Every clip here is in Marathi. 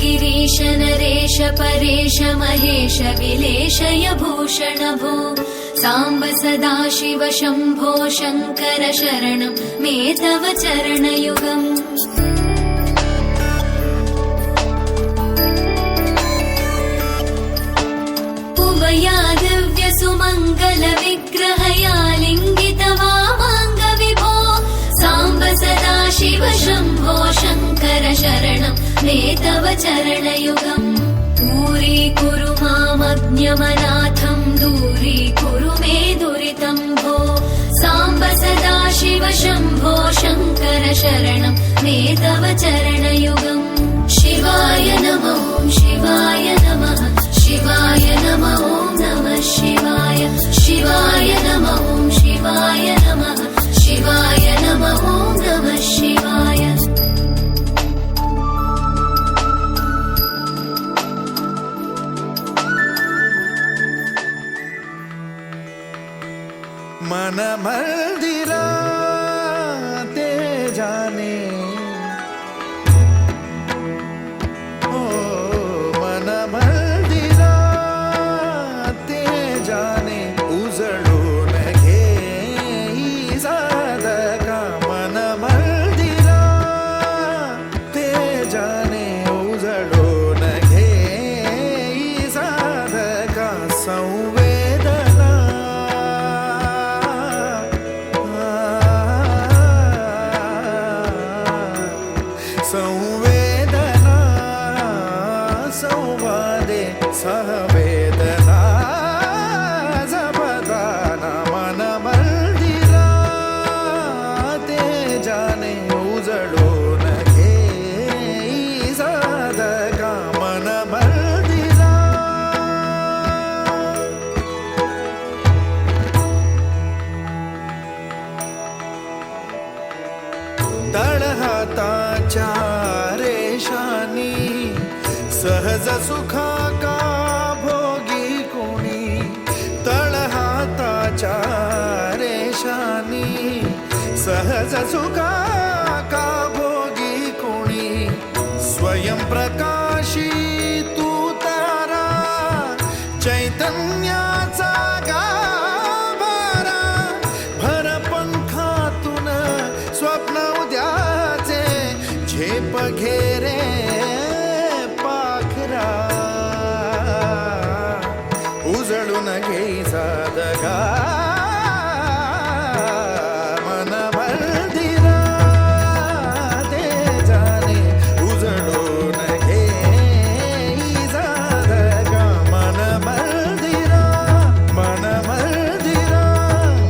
गिरीश नरेश परेश महेश विलेशय भूषण भो साम्ब सदाशिव शम्भो शङ्कर शरणं मे तव चरणयुगम्। उभया दिव्य सुमङ्गल विग्रहया लिङ्गित वामाङ्ग विभो साम्ब सदाशिव शम्भो शङ्कर शरणं मे तव चरणयुगम्। दूरीकुरु मामज्ञमनाथं दूरीकुरु मे दुरितं भो साम्ब सदाशिव शम्भो शङ्कर शरणं मे तव चरणयुगम्। शिवाय नमः शिवाय नमः शिवाय नमः नमः शिवाय शिवाय नमः शिवाय नमः शिवाय नमः नमः शिवाय। मन मंदिरा ते जाने ओ मन मंदिरा ते जाने उजळून घे साधका मन मंदिरा ते जाने उजळून घे साधका संवेदना संवेदना संवादे सहवेदना जपदाना मन मंदिरा ते जाने उजळून घे साधका मन मंदिरा। तळहाताच्या रेषानी सहज सुखा का भोगी कोणी तळहाताच्या रेषानी सहज सुखा का भोगी कोणी स्वयं प्रकाशी तू तारा चैतन्याचा गाभारा भर पंखातून स्वप्न उद्याचे झेप घेरे पाखरा उजळून घे साधका मन मंदिरा ते जाणे उजळून घे साधका मन मंदिरा मन मंदिरा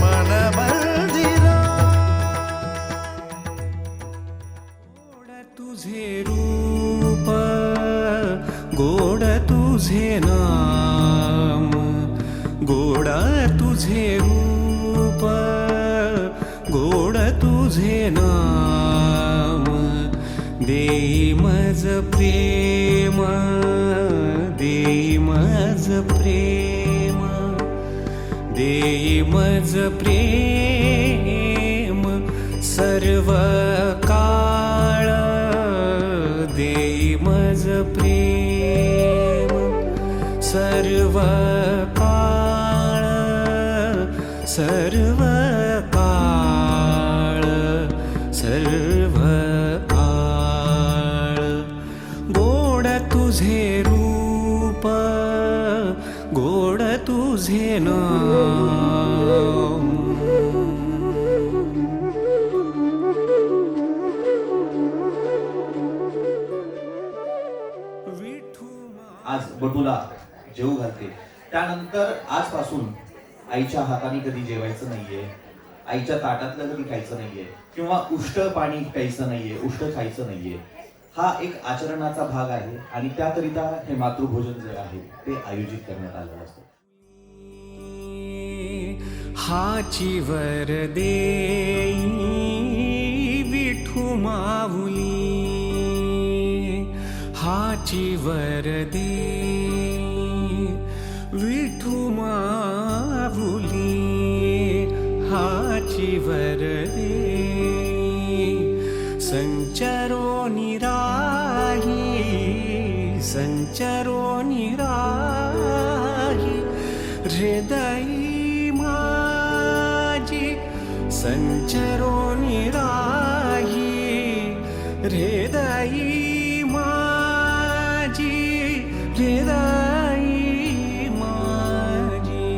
मन मंदिरा। तुझे रूप गोड तुझे नाम गोड तुझे रूप गोड तुझे नाम देई मज प्रेम देई मज प्रेम देई मज प्रेम सर्व काळ देई मज प्रेम सर्व काळ सर्व काळ सर्व काळ गोड तुझे रूप गोड तुझे नाम। आज बटूला जेवू घालते त्यानंतर आजपासून आईच्या हाताने कधी जेवायचं नाहीये आईच्या ताटातलं कधी खायचं नाहीये किंवा उष्ट पाणी प्यायचं नाहीये, उष्ट खायचं नाहीये. हा एक आचरणाचा भाग आहे आणि त्याकरिता हे मातृभोजन जे आहे ते आयोजित करण्यात आलेलं असतं. हाची वर देई विठू माऊली, हाची वर देई विठू माऊली, हाची वर देई संचरो निराही, संचरो निराही हृदयी माझी, संचरो निराही हृदयी माझी, हृदयी माझी,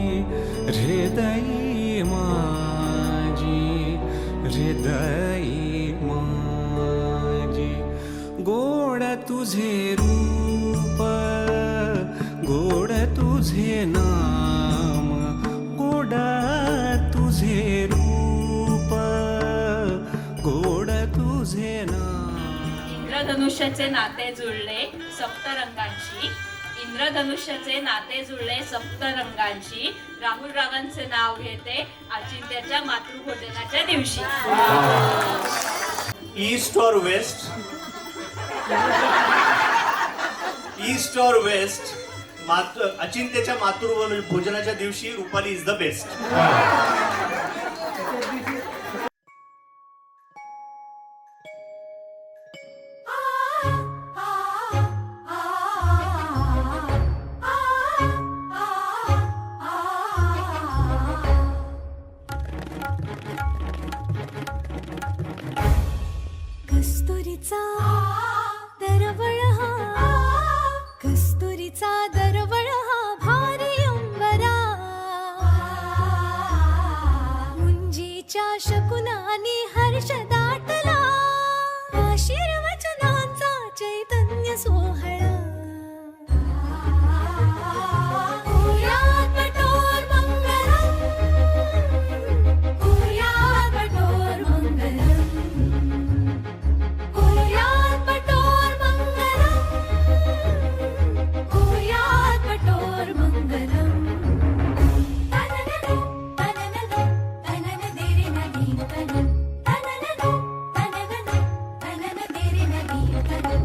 हृदयी माझी, हृदयी माझी. गोड तुझे रूप, गोड तुझे नाम, गोड तुझे रूप, गोड तुझे नाम. इंद्रधनुष्याचे नाते जुळले सप्तरंगांशी, इंद्रधनुष्याचे नाते जुळले सप्तरंगांशी. राहुल रावांचे नाव घेते अचिंत्याच्या मातृभोजनाच्या दिवशी. ईस्ट और वेस्ट, ईस्ट और वेस्ट, अचिंत्याच्या मातृभोजनाच्या दिवशी रुपाली इज द बेस्ट. कस्तुरीचा दरवळ हा, कस्तुरीचा दरवळ हा भारी अंबरा. मुंजीच्या शकुनानी हर्ष दाटला, आशीर्वचनांचा चैतन्य सोहळा. कुर्यात् कठोर मंगलम्, कुर्यात् कठोर मंगलम्, कुर्यात् कठोर मंगलम्, कुर्यात् कठोर मंगलम्. तनननो तनननो तनन देरे नदी तनन, तनननो तनननो तनन देरे नदी तनन.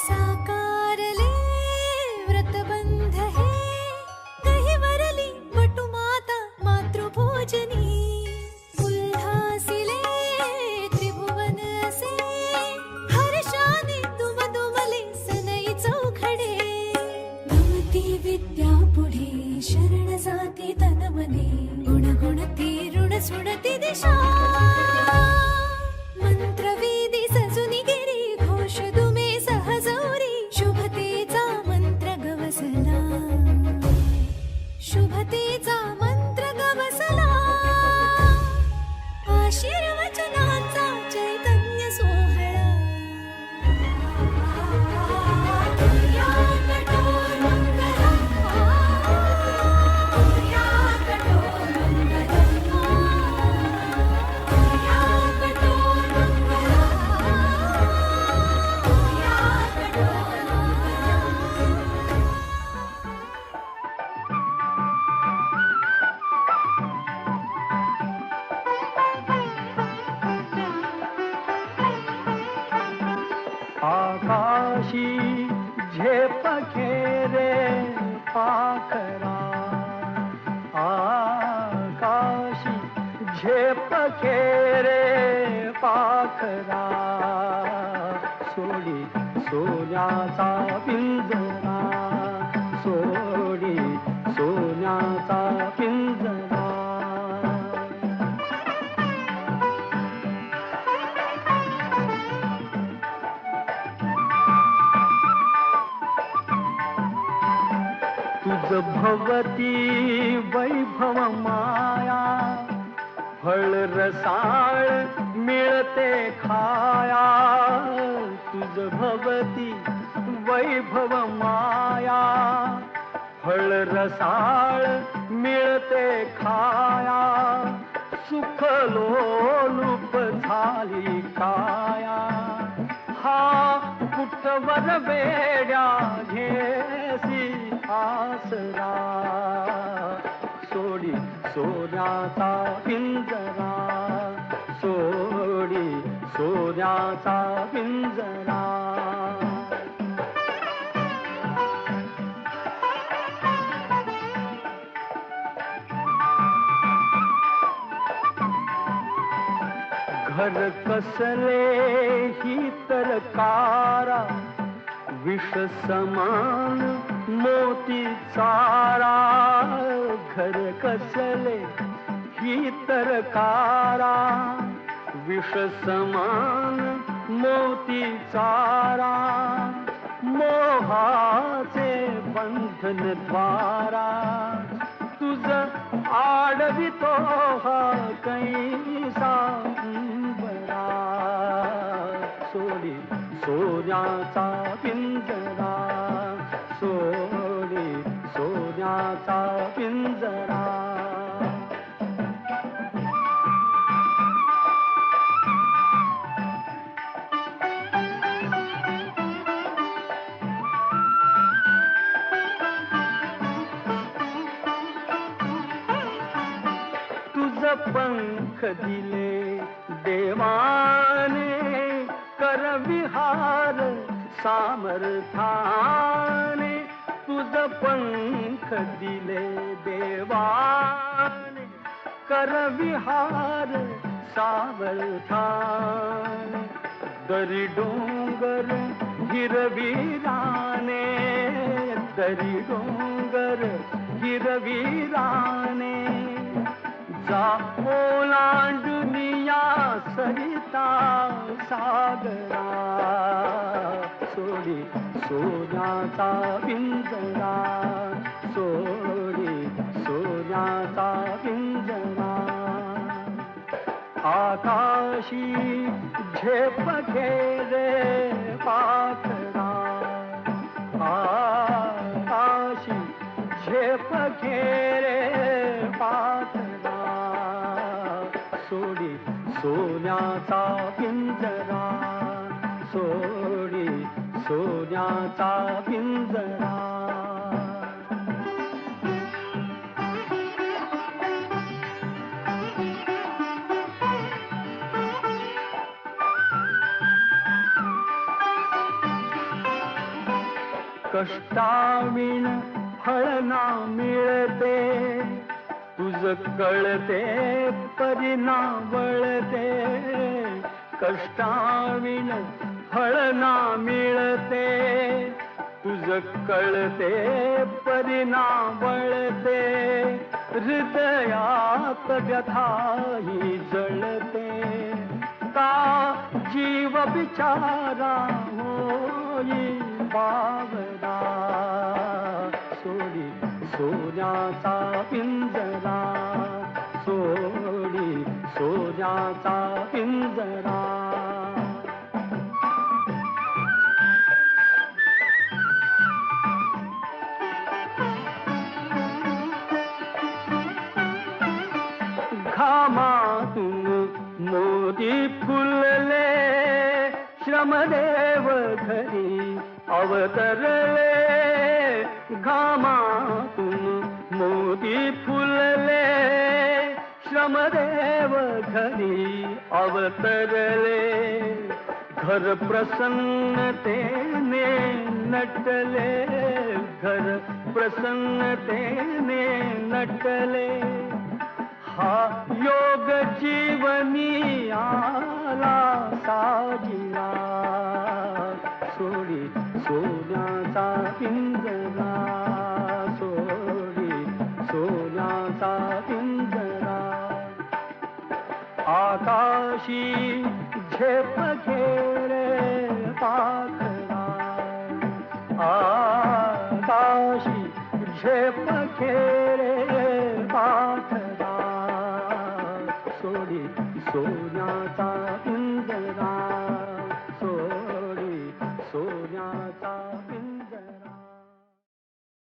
साकारले व्रतबंध हे, दहिवरली वटुमाता मातृभोजनी. उल्हासिले त्रिभुवन असे, हर्षाने दुमदुमले सनई चौघडे. नमती विद्या पुढे शरण जाती तनमने, गुणगुणती ऋण सुणती दिशा. मंत्रवेदी सजुनी गिरी, घोष दुमे सहजौरी. शुभतेचा मंत्र गवसला, शुभतेचा मंत्र गवसला. आशीर्वचनांचा चैतन्य सोहळा. कुर्यात् कठोर मंगलम्, कुर्यात् कठोर मंगलम्, कुर्यात् कठोर मंगलम्, कुर्यात् कठोर आकाशी झेप खेरे पाखरा, आकाशी झेप खेरे पाखरा. सोडी सोन्याचा पिंजरा, सोडी सोन्याचा पिंजरा. तुझ भवती वैभव माया फळ रसाळ मिळते खाया तुझ भवती वैभव माया फळ रसाळ मिळते खाया सुख लोलूप झाली काया हा कुठवर वेड्या घेसी आसरा सोडी सोन्याचा पिंजरा सोडी सोन्याचा पिंजरा घर कसले ही तरकारा विष समान मोती चारा घर कसले ही तरकारा विष समान मोती चारा मोहाचे बंधन द्वारा तुझ आडवितो हा कैसा बरा सोडी सोन्याचा पिंजरा सोडी सोन्याचा पिंजरा पंख दिले देवाने कर विहार सामर्थाने तुझ पंख दिले देवाने कर विहार सामर्थाने दरी डोंगर हिरवीराने दरी डोंगर हिरवीराने जा ओलांडुनिया सरिता सागरा सोडी सोन्याचा पिंजरा सोडी सोन्याचा पिंजरा आकाशी झेप घेरे पाखरा आकाशी झेप घेरे पाखरा सोडी सोन्याचा पिंजरा सोडी सोन्याचा पिंजरा कष्टाविण फळ ना मिळते तुझ कळते परिणा वळते कष्टाविण फळ ना मिळते तुझ कळते परिणा वळते हृदयात व्यथाही जळते का जीव बिचारा होई बावरा सोडी सोन्याचा पिंजरा सोडी सोन्याचा पिंजरा घामातून मोती फुलले श्रमदेव घरी अवतरले घामातून मोती फुलले श्रमदेव घरी अवतरले घर प्रसन्नतेने नटले घर प्रसन्नतेने नटले हा योग जीवनी आला साजिरा सोडी सोन्याचा पिंजरा सोडी सोन्याचा पिंजरा आकाशी झेप घेरे पाखरा आकाशी झेप घेरे पाठरा सोडी सोन्याचा